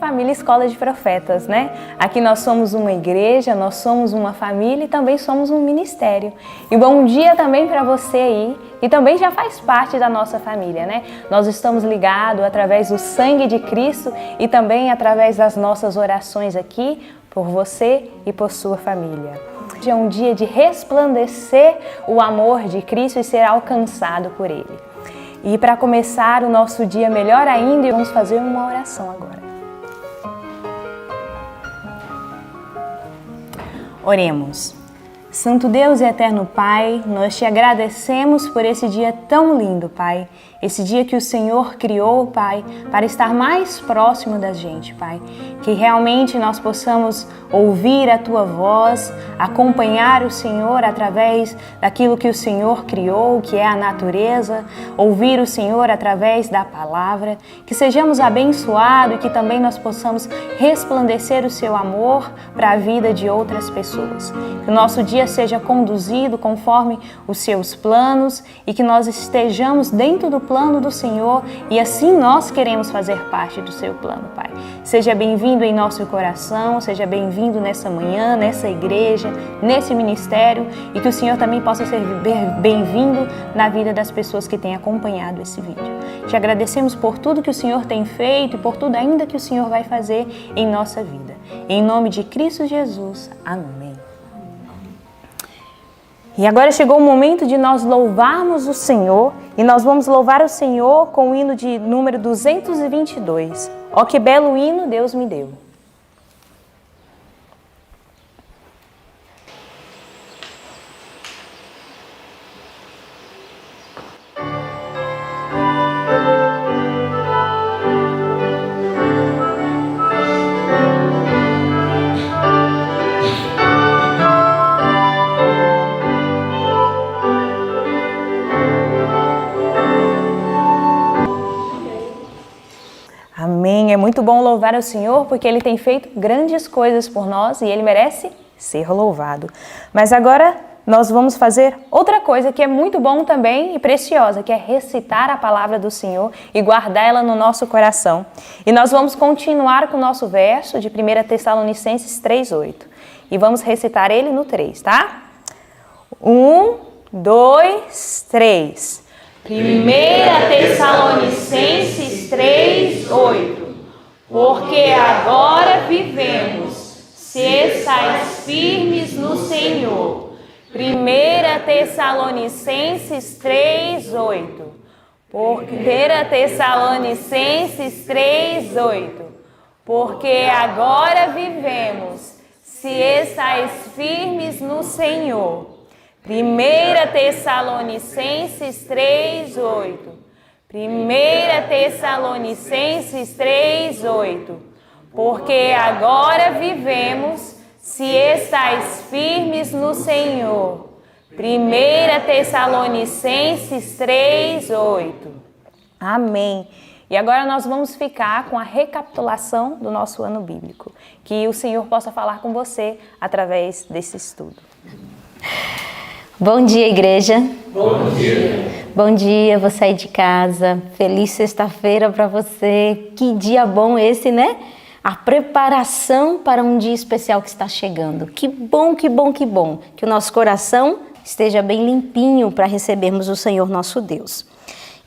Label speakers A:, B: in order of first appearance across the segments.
A: Família Escola de Profetas, né? Aqui nós somos uma igreja, nós somos uma família e também somos um ministério. E bom dia também para você aí, que também já faz parte da nossa família, né? Nós estamos ligados através do sangue de Cristo e também através das nossas orações aqui por você e por sua família. Hoje é um dia de resplandecer o amor de Cristo e ser alcançado por Ele. E para começar o nosso dia melhor ainda, vamos fazer uma oração agora. Oremos. Santo Deus e eterno Pai, nós te agradecemos por esse dia tão lindo, Pai. Esse dia que o Senhor criou, Pai, para estar mais próximo da gente, Pai. Que realmente nós possamos ouvir a Tua voz, acompanhar o Senhor através daquilo que o Senhor criou, que é a natureza, ouvir o Senhor através da palavra, que sejamos abençoados e que também nós possamos resplandecer o Seu amor para a vida de outras pessoas. Que o nosso dia seja conduzido conforme os Seus planos e que nós estejamos dentro do plano do Senhor e assim nós queremos fazer parte do Seu plano, Pai. Seja bem-vindo em nosso coração, seja bem-vindo nessa manhã, nessa igreja, nesse ministério e que o Senhor também possa ser bem-vindo na vida das pessoas que têm acompanhado esse vídeo. Te agradecemos por tudo que o Senhor tem feito e por tudo ainda que o Senhor vai fazer em nossa vida. Em nome de Cristo Jesus. Amém. E agora chegou o momento de nós louvarmos o Senhor e nós vamos louvar o Senhor com o hino de número 222. Ó que belo hino Deus me deu. Amém. É muito bom louvar o Senhor porque Ele tem feito grandes coisas por nós e Ele merece ser louvado. Mas agora nós vamos fazer outra coisa que é muito bom também e preciosa, que é recitar a palavra do Senhor e guardar ela no nosso coração. E nós vamos continuar com o nosso verso de 1 Tessalonicenses 3:8. E vamos recitar ele no 3, tá? 1, 2, 3. 1 Tessalonicenses 3:8. Porque agora vivemos, se estáis firmes no Senhor. 1 Tessalonicenses 3:8. 1 Tessalonicenses 3:8. Porque agora vivemos, se estáis firmes no Senhor. 1 Tessalonicenses 3:8. 1 Tessalonicenses 3:8. Porque agora vivemos, se estáis firmes no Senhor. 1 Tessalonicenses 3:8. Amém. E agora nós vamos ficar com a recapitulação do nosso ano bíblico. Que o Senhor possa falar com você através desse estudo.
B: Bom dia, igreja.
C: Bom dia.
B: Bom dia, vou sair de casa. Feliz sexta-feira para você. Que dia bom esse, né? A preparação para um dia especial que está chegando. Que bom, que bom, que bom. Que o nosso coração esteja bem limpinho para recebermos o Senhor nosso Deus.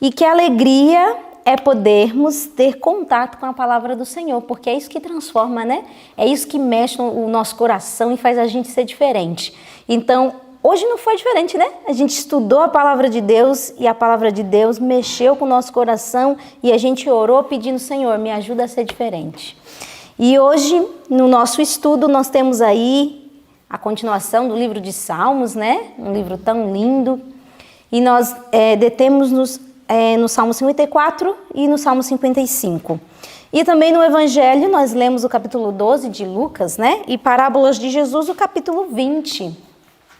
B: E que alegria é podermos ter contato com a palavra do Senhor, porque é isso que transforma, né? É isso que mexe no nosso coração e faz a gente ser diferente. Então, hoje não foi diferente, né? A gente estudou a palavra de Deus e a palavra de Deus mexeu com o nosso coração e a gente orou pedindo, Senhor, me ajuda a ser diferente. E hoje, no nosso estudo, nós temos aí a continuação do livro de Salmos, né? Um livro tão lindo. E nós detemos-nos no Salmo 54 e no Salmo 55. E também no Evangelho, nós lemos o capítulo 12 de Lucas, né? E Parábolas de Jesus, o capítulo 20.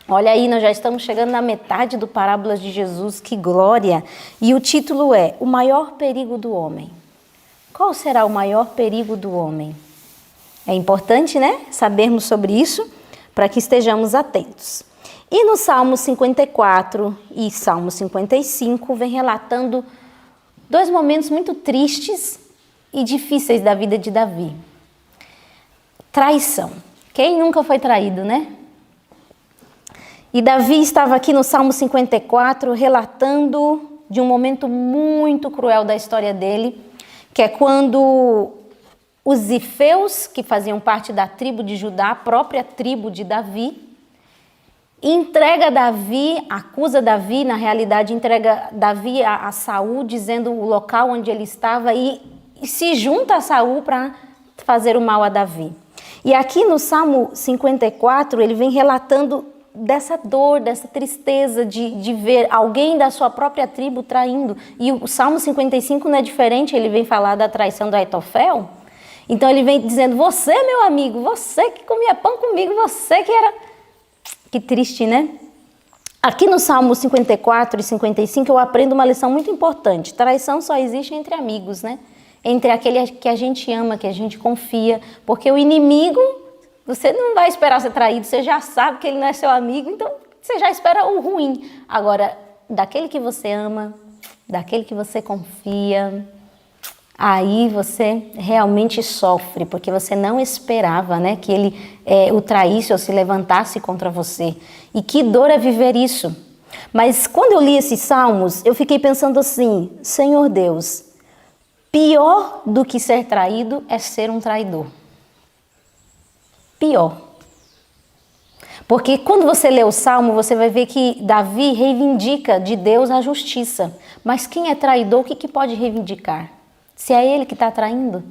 B: Olha aí, nós já estamos chegando na metade do Parábolas de Jesus, que glória! E o título é O Maior Perigo do Homem. Qual será o maior perigo do homem? É importante, né, sabermos sobre isso, para que estejamos atentos. E no Salmo 54 e Salmo 55 vem relatando dois momentos muito tristes e difíceis da vida de Davi. Traição. Quem nunca foi traído, né? E Davi estava aqui no Salmo 54 relatando de um momento muito cruel da história dele, que é quando os zifeus, que faziam parte da tribo de Judá, a própria tribo de Davi, acusa Davi, na realidade entrega Davi a Saul, dizendo o local onde ele estava e se junta a Saul para fazer o mal a Davi. E aqui no Salmo 54 ele vem relatando dessa dor, dessa tristeza de ver alguém da sua própria tribo traindo. E o Salmo 55 não é diferente, ele vem falar da traição do Aitofel. Então ele vem dizendo, você meu amigo, você que comia pão comigo, você que era... Que triste, né? Aqui no Salmo 54 e 55 eu aprendo uma lição muito importante. Traição só existe entre amigos, né? Entre aquele que a gente ama, que a gente confia. Porque o inimigo, você não vai esperar ser traído, você já sabe que ele não é seu amigo, então você já espera o ruim. Agora, daquele que você ama, daquele que você confia, aí você realmente sofre, porque você não esperava, né, que ele o traísse ou se levantasse contra você. E que dor é viver isso. Mas quando eu li esses salmos, eu fiquei pensando assim, Senhor Deus, pior do que ser traído é ser um traidor. Pior. Porque quando você lê o Salmo, você vai ver que Davi reivindica de Deus a justiça. Mas quem é traidor, o que pode reivindicar? Se é ele que está traindo.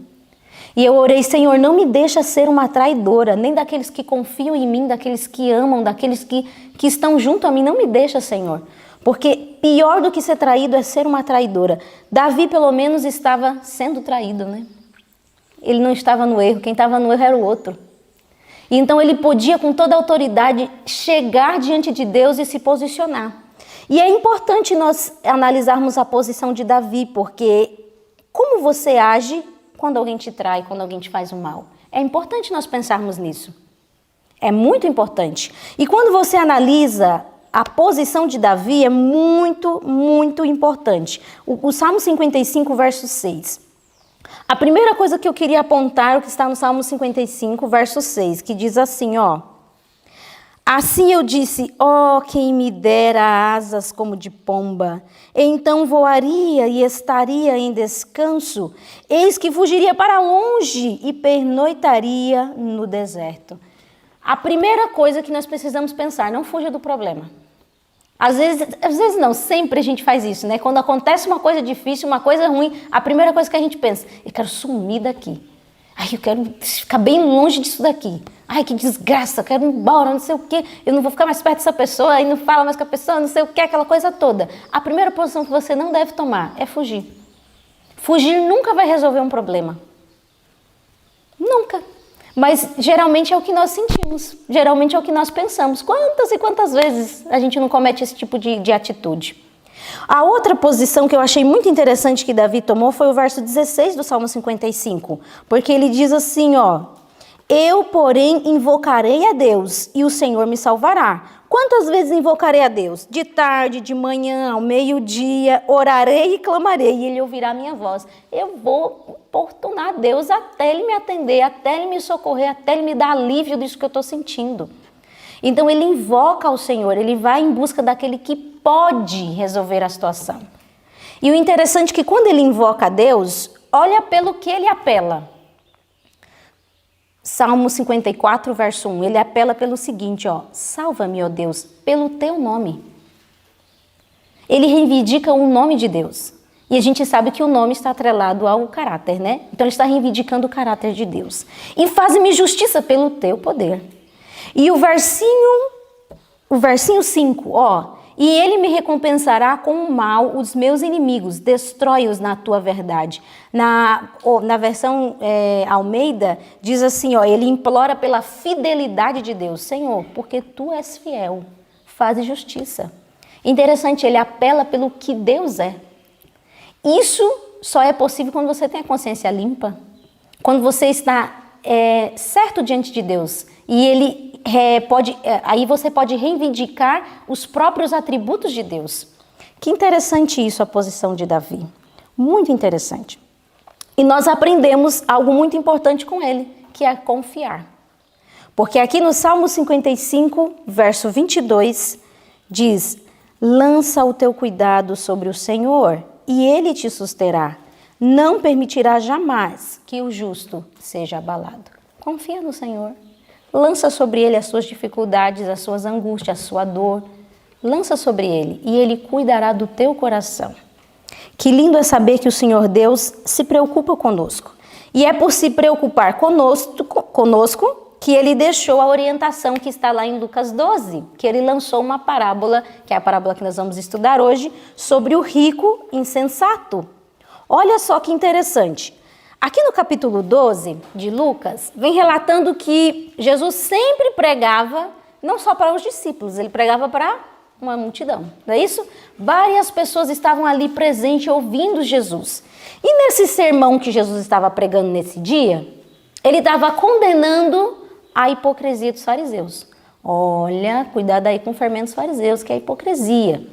B: E eu orei, Senhor, não me deixa ser uma traidora, nem daqueles que confiam em mim, daqueles que amam, daqueles que estão junto a mim, não me deixa, Senhor. Porque pior do que ser traído é ser uma traidora. Davi, pelo menos, estava sendo traído, né? Ele não estava no erro, quem estava no erro era o outro. E então ele podia, com toda a autoridade, chegar diante de Deus e se posicionar. E é importante nós analisarmos a posição de Davi, porque como você age quando alguém te trai, quando alguém te faz o mal? É importante nós pensarmos nisso. É muito importante. E quando você analisa a posição de Davi, é muito, muito importante. O Salmo 55, verso 6. A primeira coisa que eu queria apontar é o que está no Salmo 55, verso 6, que diz assim, ó. Assim eu disse, quem me dera asas como de pomba, então voaria e estaria em descanso, eis que fugiria para longe e pernoitaria no deserto. A primeira coisa que nós precisamos pensar, não fuja do problema. Às vezes não, sempre a gente faz isso, né? Quando acontece uma coisa difícil, uma coisa ruim, a primeira coisa que a gente pensa, eu quero sumir daqui. Ai, eu quero ficar bem longe disso daqui. Ai, que desgraça, eu quero ir embora, não sei o quê. Eu não vou ficar mais perto dessa pessoa, aí não fala mais com a pessoa, não sei o quê, aquela coisa toda. A primeira posição que você não deve tomar é fugir. Fugir nunca vai resolver um problema. Nunca. Mas geralmente é o que nós sentimos, geralmente é o que nós pensamos. Quantas e quantas vezes a gente não comete esse tipo de atitude? A outra posição que eu achei muito interessante que Davi tomou foi o verso 16 do Salmo 55, porque ele diz assim, eu, porém, invocarei a Deus e o Senhor me salvará. Quantas vezes invocarei a Deus? De tarde, de manhã, ao meio-dia, orarei e clamarei e Ele ouvirá a minha voz. Eu vou importunar a Deus até Ele me atender, até Ele me socorrer, até Ele me dar alívio disso que eu estou sentindo. Então ele invoca ao Senhor, ele vai em busca daquele que pode resolver a situação. E o interessante é que quando ele invoca a Deus, olha pelo que ele apela. Salmo 54, verso 1, ele apela pelo seguinte, salva-me, ó Deus, pelo teu nome. Ele reivindica o nome de Deus. E a gente sabe que o nome está atrelado ao caráter, né? Então ele está reivindicando o caráter de Deus. E faz-me justiça pelo teu poder. E o versinho 5, e ele me recompensará com o mal os meus inimigos, destrói-os na tua verdade. Na versão Almeida, diz assim, ele implora pela fidelidade de Deus. Senhor, porque tu és fiel, faz justiça. Interessante, ele apela pelo que Deus é. Isso só é possível quando você tem a consciência limpa, quando você está certo diante de Deus. E ele aí você pode reivindicar os próprios atributos de Deus. Que interessante isso, a posição de Davi. Muito interessante. E nós aprendemos algo muito importante com ele, que é confiar. Porque aqui no Salmo 55, verso 22, diz: lança o teu cuidado sobre o Senhor e ele te susterá. Não permitirá jamais que o justo seja abalado. Confia no Senhor. Lança sobre ele as suas dificuldades, as suas angústias, a sua dor. Lança sobre ele e ele cuidará do teu coração. Que lindo é saber que o Senhor Deus se preocupa conosco. E é por se preocupar conosco que ele deixou a orientação que está lá em Lucas 12, que ele lançou uma parábola, que é a parábola que nós vamos estudar hoje, sobre o rico insensato. Olha só que interessante. Aqui no capítulo 12 de Lucas, vem relatando que Jesus sempre pregava, não só para os discípulos, ele pregava para uma multidão, não é isso? Várias pessoas estavam ali presentes ouvindo Jesus. E nesse sermão que Jesus estava pregando nesse dia, ele estava condenando a hipocrisia dos fariseus. Olha, cuidado aí com o fermento dos fariseus, que é a hipocrisia.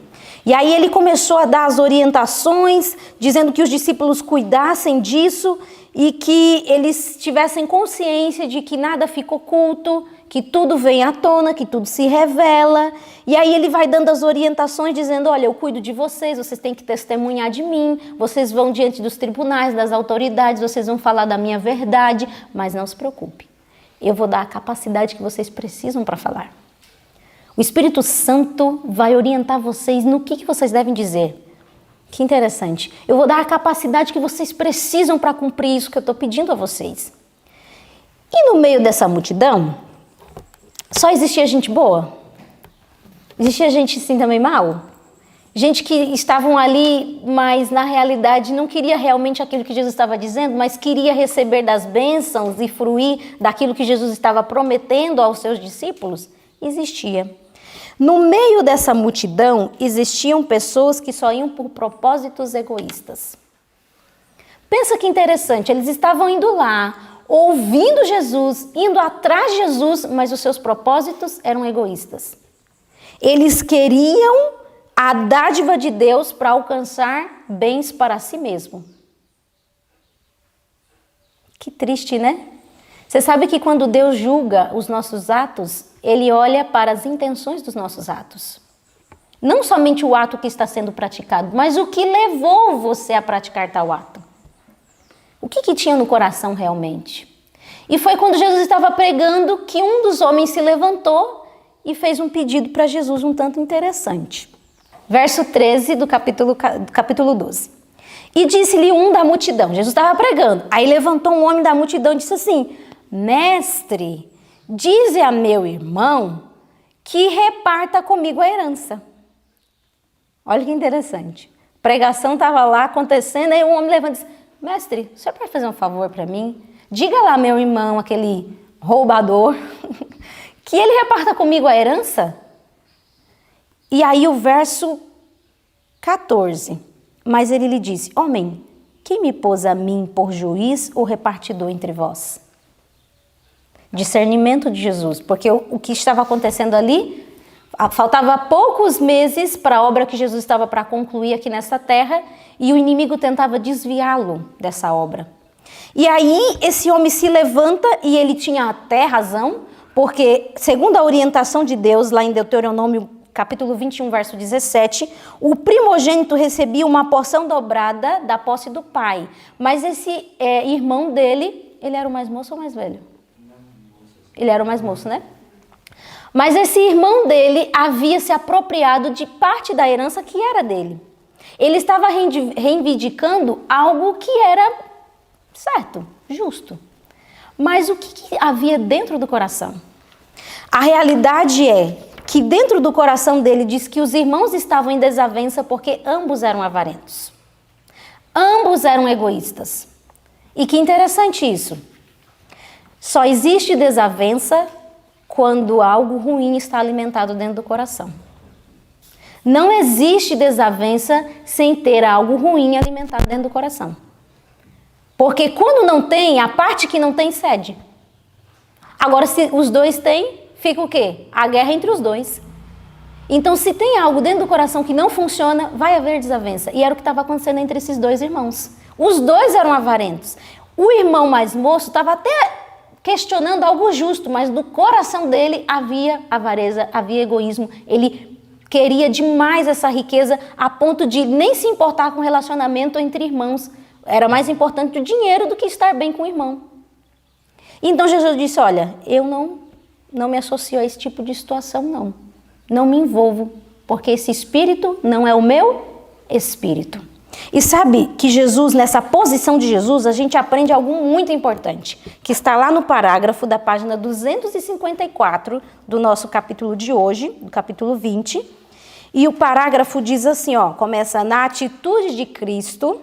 B: E aí ele começou a dar as orientações, dizendo que os discípulos cuidassem disso e que eles tivessem consciência de que nada fica oculto, que tudo vem à tona, que tudo se revela. E aí ele vai dando as orientações, dizendo: olha, eu cuido de vocês, vocês têm que testemunhar de mim, vocês vão diante dos tribunais, das autoridades, vocês vão falar da minha verdade, mas não se preocupe, eu vou dar a capacidade que vocês precisam para falar. O Espírito Santo vai orientar vocês no que vocês devem dizer. Que interessante. Eu vou dar a capacidade que vocês precisam para cumprir isso que eu estou pedindo a vocês. E no meio dessa multidão, só existia gente boa? Existia gente assim também mal? Gente que estavam ali, mas na realidade não queria realmente aquilo que Jesus estava dizendo, mas queria receber das bênçãos e fruir daquilo que Jesus estava prometendo aos seus discípulos? Existia. No meio dessa multidão, existiam pessoas que só iam por propósitos egoístas. Pensa que interessante, eles estavam indo lá, ouvindo Jesus, indo atrás de Jesus, mas os seus propósitos eram egoístas. Eles queriam a dádiva de Deus para alcançar bens para si mesmo. Que triste, né? Você sabe que quando Deus julga os nossos atos, Ele olha para as intenções dos nossos atos. Não somente o ato que está sendo praticado, mas o que levou você a praticar tal ato. O que tinha no coração realmente? E foi quando Jesus estava pregando que um dos homens se levantou e fez um pedido para Jesus um tanto interessante. Verso 13 do capítulo 12. E disse-lhe um da multidão, Jesus estava pregando, aí levantou um homem da multidão e disse assim: Mestre, dize a meu irmão que reparta comigo a herança. Olha que interessante. A pregação estava lá acontecendo, aí o homem levanta e diz: Mestre, o senhor pode fazer um favor para mim? Diga lá, meu irmão, aquele roubador, que ele reparta comigo a herança. E aí o verso 14. Mas ele lhe disse: Homem, quem me pôs a mim por juiz ou repartidor entre vós? Discernimento de Jesus, porque o que estava acontecendo ali, faltava poucos meses para a obra que Jesus estava para concluir aqui nessa terra, e o inimigo tentava desviá-lo dessa obra. E aí esse homem se levanta, e ele tinha até razão, porque segundo a orientação de Deus, lá em Deuteronômio capítulo 21, verso 17, o primogênito recebia uma porção dobrada da posse do pai, mas esse irmão dele, ele era o mais moço ou mais velho? Ele era o mais moço, né? Mas esse irmão dele havia se apropriado de parte da herança que era dele. Ele estava reivindicando algo que era certo, justo. Mas o que havia dentro do coração? A realidade é que dentro do coração dele diz que os irmãos estavam em desavença porque ambos eram avarentos. Ambos eram egoístas. E que interessante isso. Só existe desavença quando algo ruim está alimentado dentro do coração. Não existe desavença sem ter algo ruim alimentado dentro do coração. Porque quando não tem, a parte que não tem cede. Agora, se os dois têm, fica o quê? A guerra entre os dois. Então, se tem algo dentro do coração que não funciona, vai haver desavença. E era o que estava acontecendo entre esses dois irmãos. Os dois eram avarentos. O irmão mais moço estava até questionando algo justo, mas no coração dele havia avareza, havia egoísmo. Ele queria demais essa riqueza a ponto de nem se importar com o relacionamento entre irmãos. Era mais importante o dinheiro do que estar bem com o irmão. Então Jesus disse, olha, eu não me associo a esse tipo de situação, não. Não me envolvo, porque esse espírito não é o meu espírito. E sabe que Jesus, nessa posição de Jesus, a gente aprende algo muito importante, que está lá no parágrafo da página 254 do nosso capítulo de hoje, do capítulo 20. E o parágrafo diz assim, ó, começa na atitude de Cristo.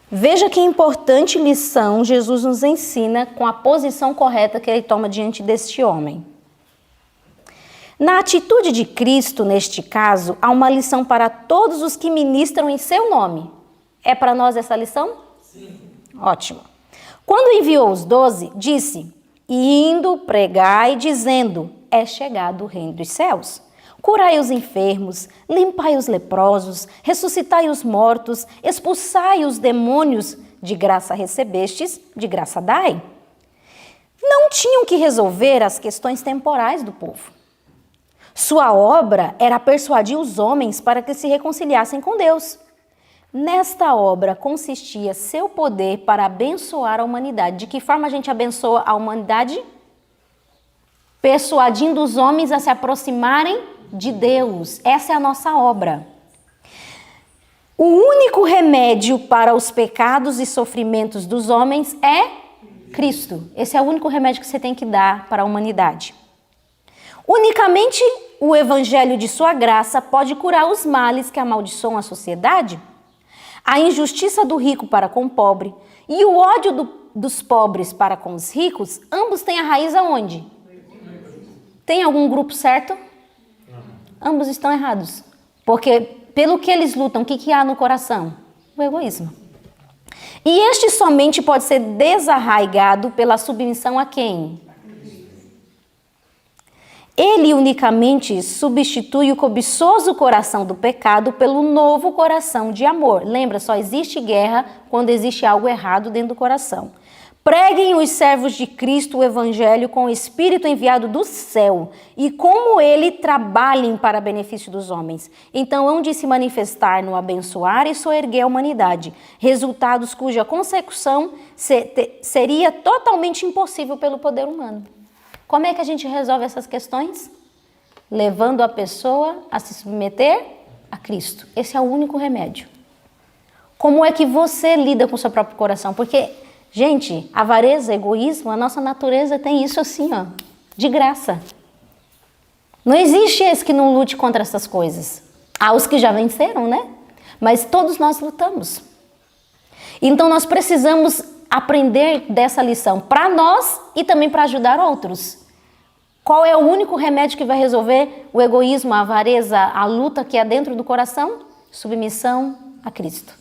B: Veja que importante lição Jesus nos ensina com a posição correta que ele toma diante deste homem. Na atitude de Cristo, neste caso, há uma lição para todos os que ministram em seu nome. É para nós essa lição? Sim. Ótimo. Quando enviou os 12, disse, indo, pregai, dizendo, é chegado o reino dos céus. Curai os enfermos, limpai os leprosos, ressuscitai os mortos, expulsai os demônios, de graça recebestes, de graça dai. Não tinham que resolver as questões temporais do povo. Sua obra era persuadir os homens para que se reconciliassem com Deus. Nesta obra consistia seu poder para abençoar a humanidade. De que forma a gente abençoa a humanidade? Persuadindo os homens a se aproximarem de Deus. Essa é a nossa obra. O único remédio para os pecados e sofrimentos dos homens é Cristo. Esse é o único remédio que você tem que dar para a humanidade. Unicamente o evangelho de sua graça pode curar os males que amaldiçoam a sociedade, a injustiça do rico para com o pobre e o ódio dos pobres para com os ricos, ambos têm a raiz aonde? Tem algum grupo certo? Ambos estão errados, porque pelo que eles lutam, o que há no coração? O egoísmo. E este somente pode ser desarraigado pela submissão a quem? Ele unicamente substitui o cobiçoso coração do pecado pelo novo coração de amor. Lembra, só existe guerra quando existe algo errado dentro do coração. Preguem os servos de Cristo o evangelho com o Espírito enviado do céu e como ele trabalhem para benefício dos homens. Então hão de se manifestar no abençoar e soerguer a humanidade, resultados cuja consecução seria totalmente impossível pelo poder humano. Como é que a gente resolve essas questões? Levando a pessoa a se submeter a Cristo. Esse é o único remédio. Como é que você lida com o seu próprio coração? Porque, gente, avareza, egoísmo, a nossa natureza tem isso assim, ó, de graça. Não existe esse que não lute contra essas coisas. Há os que já venceram, né? Mas todos nós lutamos. Então nós precisamos aprender dessa lição para nós e também para ajudar outros. Qual é o único remédio que vai resolver o egoísmo, a avareza, a luta que é dentro do coração? Submissão a Cristo.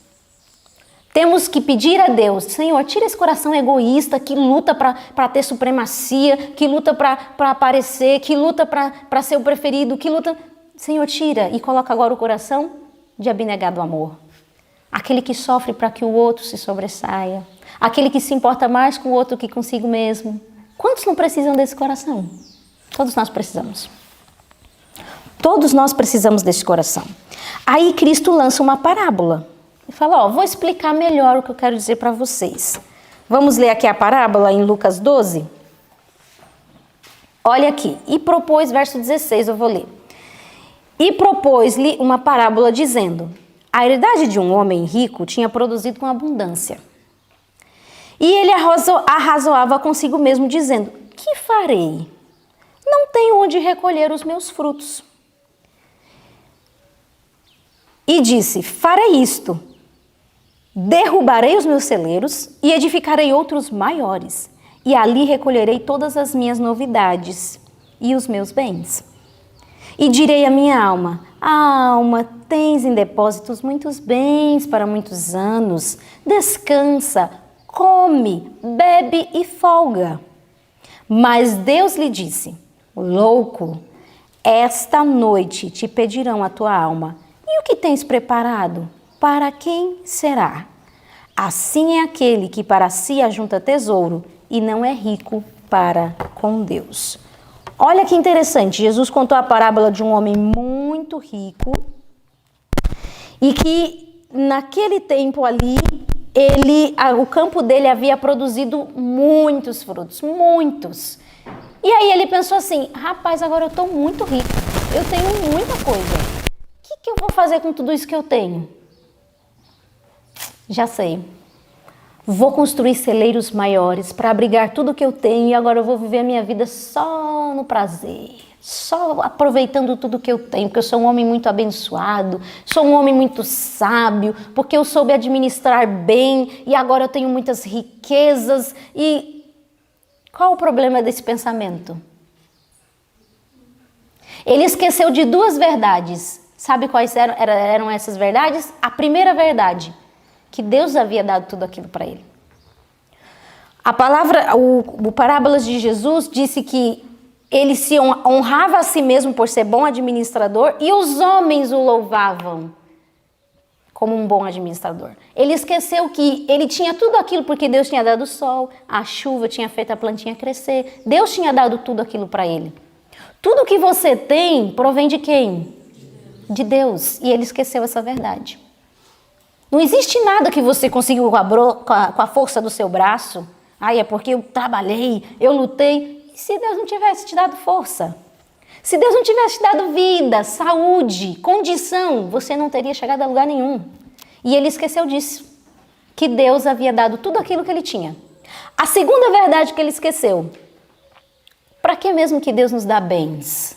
B: Temos que pedir a Deus, Senhor, tira esse coração egoísta que luta para ter supremacia, que luta para aparecer, que luta para ser o preferido, que luta... Senhor, tira e coloca agora o coração de abnegado amor. Aquele que sofre para que o outro se sobressaia. Aquele que se importa mais com o outro que consigo mesmo. Quantos não precisam desse coração? Todos nós precisamos. Todos nós precisamos desse coração. Aí Cristo lança uma parábola. Ele fala, vou explicar melhor o que eu quero dizer para vocês. Vamos ler aqui a parábola em Lucas 12? Olha aqui. E propôs, verso 16, eu vou ler. E propôs-lhe uma parábola dizendo, a herdade de um homem rico tinha produzido com abundância. E ele arrazoava consigo mesmo, dizendo, que farei? Não tenho onde recolher os meus frutos. E disse, farei isto, derrubarei os meus celeiros e edificarei outros maiores, e ali recolherei todas as minhas novidades e os meus bens. E direi à minha alma, alma, tens em depósitos muitos bens para muitos anos, descansa, come, bebe e folga. Mas Deus lhe disse, louco, esta noite te pedirão a tua alma. E o que tens preparado? para quem será? Assim é aquele que para si ajunta tesouro e não é rico para com Deus. Olha que interessante, Jesus contou a parábola de um homem muito rico e que naquele tempo ali, o campo dele havia produzido muitos frutos, muitos. E aí ele pensou assim, rapaz, agora eu estou muito rico, eu tenho muita coisa. O que eu vou fazer com tudo isso que eu tenho? Já sei. Vou construir celeiros maiores para abrigar tudo que eu tenho e agora eu vou viver a minha vida só no prazer, só aproveitando tudo que eu tenho, porque eu sou um homem muito abençoado, sou um homem muito sábio, porque eu soube administrar bem e agora eu tenho muitas riquezas. E qual o problema desse pensamento? Ele esqueceu de duas verdades. Sabe quais eram essas verdades? A primeira verdade, que Deus havia dado tudo aquilo para ele. A palavra, o Parábolas de Jesus disse que ele se honrava a si mesmo por ser bom administrador e os homens o louvavam como um bom administrador. Ele esqueceu que ele tinha tudo aquilo porque Deus tinha dado o sol, a chuva tinha feito a plantinha crescer. Deus tinha dado tudo aquilo para ele. Tudo que você tem provém de quem? De Deus. E ele esqueceu essa verdade. Não existe nada que você conseguiu com a força do seu braço. Ai, é porque eu trabalhei, eu lutei. E se Deus não tivesse te dado força? Se Deus não tivesse te dado vida, saúde, condição, você não teria chegado a lugar nenhum. E ele esqueceu disso. Que Deus havia dado tudo aquilo que ele tinha. A segunda verdade que ele esqueceu. Para que mesmo que Deus nos dá bens?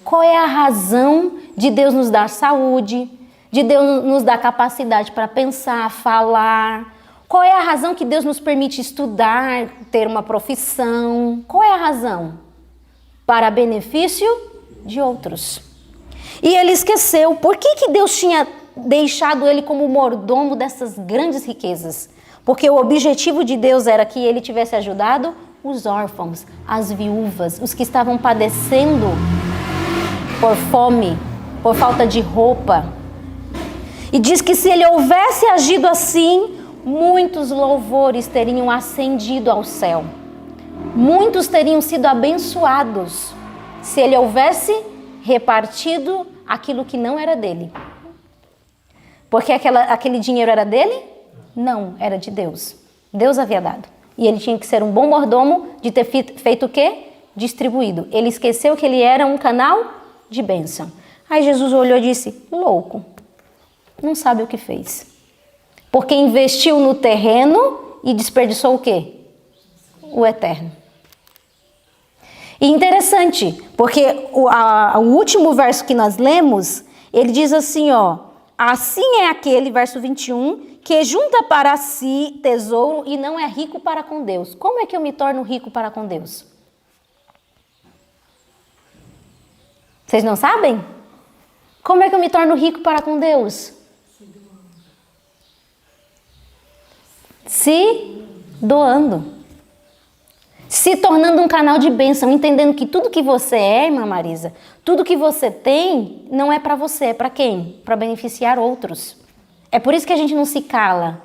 B: Qual é a razão de Deus nos dar saúde? De Deus nos dar capacidade para pensar, falar? Qual é a razão que Deus nos permite estudar, ter uma profissão? Qual é a razão? Para benefício de outros. E ele esqueceu. Por que Deus tinha deixado ele como mordomo dessas grandes riquezas? Porque o objetivo de Deus era que ele tivesse ajudado os órfãos, as viúvas, os que estavam padecendo por fome, por falta de roupa. E diz que se ele houvesse agido assim, muitos louvores teriam ascendido ao céu. Muitos teriam sido abençoados se ele houvesse repartido aquilo que não era dele. Porque aquele dinheiro era dele? Não, era de Deus. Deus havia dado. E ele tinha que ser um bom mordomo de ter feito o quê? Distribuído. Ele esqueceu que ele era um canal de bênção. Aí Jesus olhou e disse, louco, não sabe o que fez. Porque investiu no terreno e desperdiçou o quê? O eterno. E interessante, porque o último verso que nós lemos, ele diz assim, ó, assim é aquele, verso 21, que junta para si tesouro e não é rico para com Deus. Como é que eu me torno rico para com Deus? Vocês não sabem? Como é que eu me torno rico para com Deus? Se doando. Se tornando um canal de bênção, entendendo que tudo que você é, irmã Marisa, tudo que você tem, não é para você, é para quem? Para beneficiar outros. É por isso que a gente não se cala.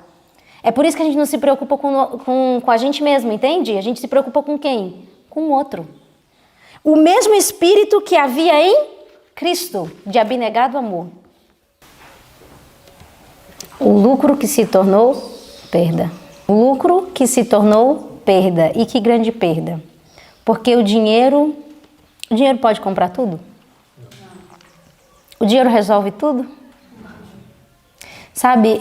B: É por isso que a gente não se preocupa com a gente mesmo, entende? A gente se preocupa com quem? Com o outro. O mesmo espírito que havia em Cristo, de abnegado amor. O lucro que se tornou perda. O lucro que se tornou perda. E que grande perda. Porque o dinheiro pode comprar tudo? O dinheiro resolve tudo? Sabe,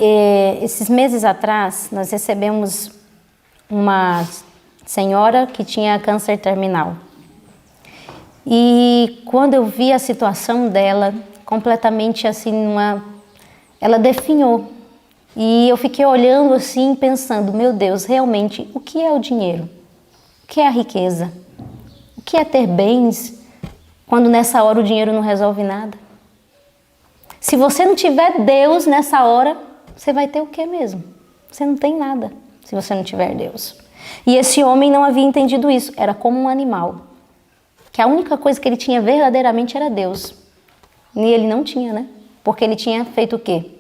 B: esses meses atrás, nós recebemos uma senhora que tinha câncer terminal. E quando eu vi a situação dela, completamente assim, ela definhou. E eu fiquei olhando assim, pensando, meu Deus, realmente, o que é o dinheiro? O que é a riqueza? O que é ter bens, quando nessa hora o dinheiro não resolve nada? Se você não tiver Deus nessa hora, você vai ter o que mesmo? Você não tem nada, se você não tiver Deus. E esse homem não havia entendido isso, era como um animal. Que a única coisa que ele tinha verdadeiramente era Deus. E ele não tinha, né? Porque ele tinha feito o quê?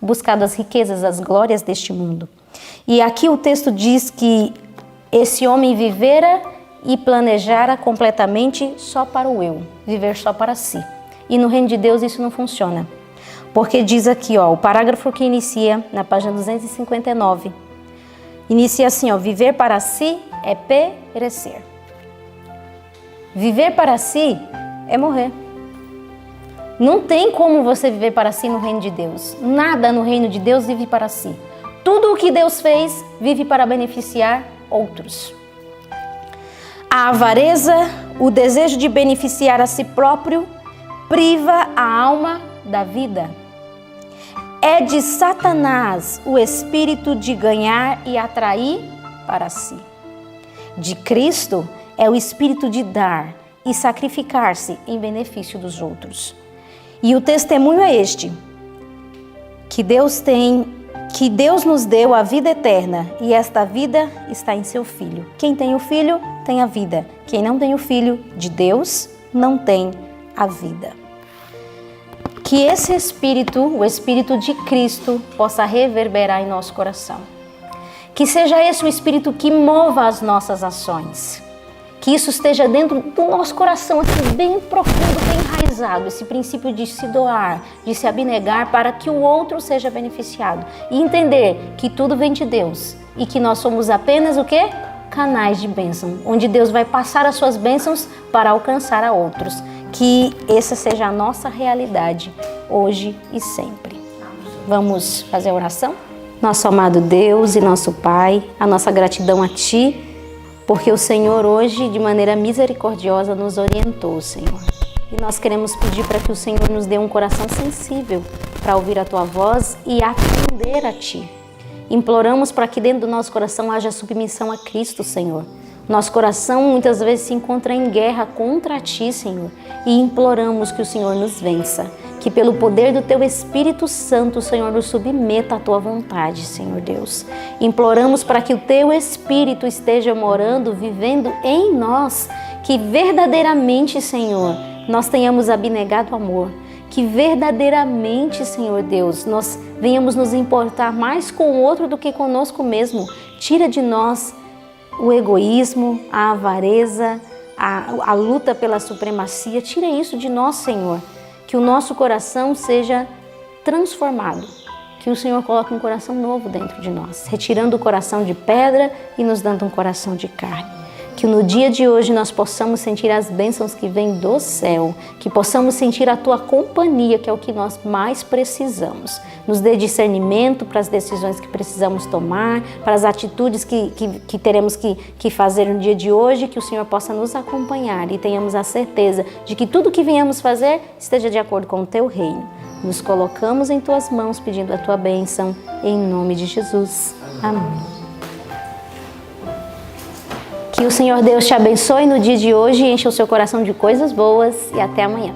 B: buscado as riquezas, as glórias deste mundo. E aqui o texto diz que esse homem vivera e planejara completamente só para o eu, viver só para si. E no reino de Deus isso não funciona. Porque diz aqui, o parágrafo que inicia na página 259, inicia assim, viver para si é perecer. Viver para si é morrer. Não tem como você viver para si no reino de Deus. Nada no reino de Deus vive para si. Tudo o que Deus fez vive para beneficiar outros. A avareza, o desejo de beneficiar a si próprio, priva a alma da vida. É de Satanás o espírito de ganhar e atrair para si. De Cristo é o espírito de dar e sacrificar-se em benefício dos outros. E o testemunho é este, que Deus nos deu a vida eterna e esta vida está em seu Filho. Quem tem o Filho tem a vida. Quem não tem o Filho de Deus não tem a vida. Que esse Espírito, o Espírito de Cristo, possa reverberar em nosso coração. Que seja esse o Espírito que mova as nossas ações. Que isso esteja dentro do nosso coração, assim, bem profundo, bem enraizado, esse princípio de se doar, de se abnegar para que o outro seja beneficiado. E entender que tudo vem de Deus e que nós somos apenas o quê? Canais de bênção, onde Deus vai passar as suas bênçãos para alcançar a outros. Que essa seja a nossa realidade, hoje e sempre. Vamos fazer a oração? Nosso amado Deus e nosso Pai, a nossa gratidão a Ti, porque o Senhor hoje, de maneira misericordiosa, nos orientou, Senhor. E nós queremos pedir para que o Senhor nos dê um coração sensível para ouvir a Tua voz e atender a Ti. Imploramos para que dentro do nosso coração haja submissão a Cristo, Senhor. Nosso coração muitas vezes se encontra em guerra contra Ti, Senhor. E imploramos que o Senhor nos vença. Que pelo poder do Teu Espírito Santo, o Senhor nos submeta à Tua vontade, Senhor Deus. Imploramos para que o Teu Espírito esteja morando, vivendo em nós. Que verdadeiramente, Senhor, nós tenhamos abnegado amor. Que verdadeiramente, Senhor Deus, nós venhamos nos importar mais com o outro do que conosco mesmo. Tira de nós o egoísmo, a avareza, a luta pela supremacia. Tira isso de nós, Senhor. Que o nosso coração seja transformado. Que o Senhor coloque um coração novo dentro de nós, retirando o coração de pedra e nos dando um coração de carne. Que no dia de hoje nós possamos sentir as bênçãos que vêm do céu, que possamos sentir a Tua companhia, que é o que nós mais precisamos. Nos dê discernimento para as decisões que precisamos tomar, para as atitudes que teremos que fazer no dia de hoje, que o Senhor possa nos acompanhar e tenhamos a certeza de que tudo que venhamos fazer esteja de acordo com o Teu reino. Nos colocamos em Tuas mãos pedindo a Tua bênção, em nome de Jesus. Amém. Que o Senhor Deus te abençoe no dia de hoje e encha o seu coração de coisas boas e até amanhã.